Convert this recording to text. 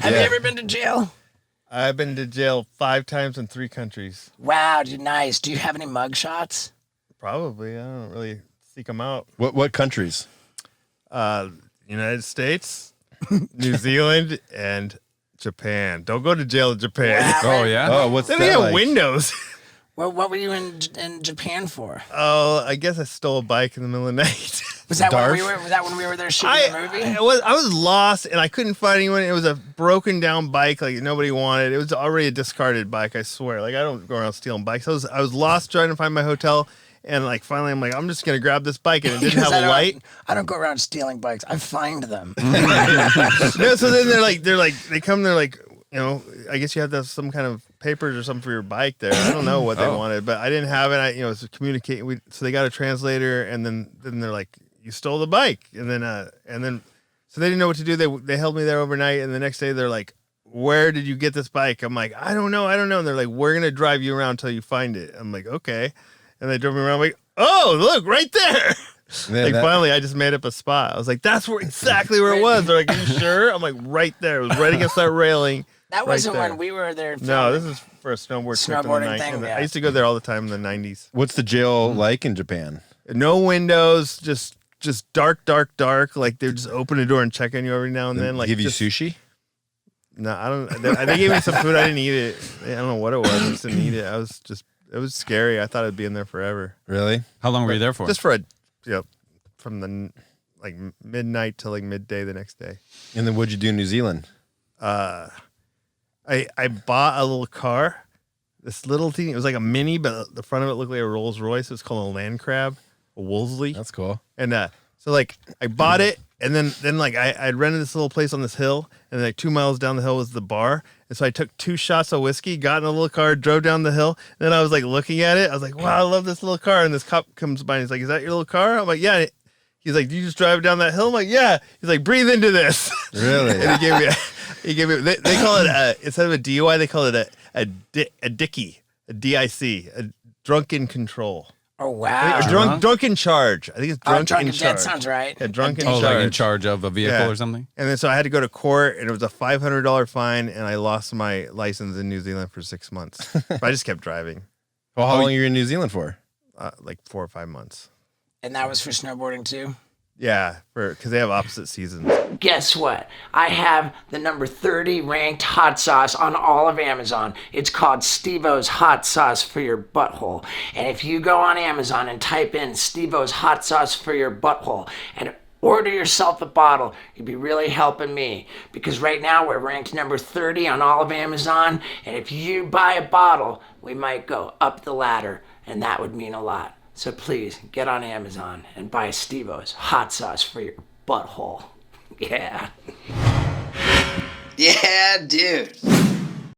Have you ever been to jail? I've been to jail 5 times in 3 countries. Wow, dude, nice. Do you have any mug shots? Probably. I don't really seek them out. What countries? United States, New Zealand, and Japan. Don't go to jail in Japan. Wow. Oh, yeah? Oh, what's They that have like? windows. Well, what were you in Japan for? Oh, I guess I stole a bike in the middle of the night. Was that when Darf? we were there shooting the movie? I was lost and I couldn't find anyone. It was a broken down bike, like nobody wanted. It was already a discarded bike, I swear. Like I don't go around stealing bikes. I was lost trying to find my hotel, and like finally I'm like, I'm just gonna grab this bike, and it didn't have a light. I don't go around stealing bikes. I find them. No, so then they come, they're like, you know, I guess you have to have some kind of papers or something for your bike there. I don't know what they wanted, but I didn't have it. It's communicating. So they got a translator, and then they're like, you stole the bike, and then so they didn't know what to do. They held me there overnight, and the next day they're like, where did you get this bike? I'm like, I don't know. And they're like, we're gonna drive you around until you find it. I'm like, okay, and they drove me around. I'm like, oh, look right there. Finally, I just made up a spot. I was like, that's exactly where it was. They're like, are you sure? I'm like, right there. It was right against that railing. That wasn't there. when we were there. No, this is for a snowboard trip in the Snowboarding night. thing, yeah. I used to go there all the time in the 90s. What's the jail like in Japan? No windows, just dark. Like they just open the door and check on you every now and then. Like give you just, sushi? No, I don't. They gave me some food. I didn't eat it. I don't know what it was. I just didn't eat it. It was scary. I thought I'd be in there forever. Really? How long were you there for? Just for from the like midnight till like midday the next day. And then what'd you do in New Zealand? I bought a little car, this little thing. It was like a mini, but the front of it looked like a Rolls Royce. It was called a Land Crab, a Wolseley. That's cool. And so like I bought it, and then like I'd rented this little place on this hill, and like 2 miles down the hill was the bar. And so I took 2 shots of whiskey, got in a little car, drove down the hill. And then I was like looking at it. I was like, wow, I love this little car. And this cop comes by and he's like, is that your little car? I'm like, yeah. He's like, do you just drive down that hill? I'm like, yeah. He's like, breathe into this. Really? And he gave me, they call it, instead of a DUI, they call it a dickie, a DIC, a drunken control. Oh, wow. Or drunk in charge. I think it's drunk in charge. That sounds right. Yeah, drunk in Oh, charge. like in charge of a vehicle or something? And then so I had to go to court, and it was a $500 fine, and I lost my license in New Zealand for 6 months. But I just kept driving, Well, how long were you in New Zealand for? like 4 or 5 months. And that was for snowboarding too? Yeah, because they have opposite seasons. Guess what? I have the number 30 ranked hot sauce on all of Amazon. It's called Steve-O's Hot Sauce for Your Butthole. And if you go on Amazon and type in Steve-O's Hot Sauce for Your Butthole and order yourself a bottle, you'd be really helping me. Because right now we're ranked number 30 on all of Amazon. And if you buy a bottle, we might go up the ladder. And that would mean a lot. So please get on Amazon and buy Steve-O's Hot Sauce for Your Butthole. Yeah. Yeah, dude.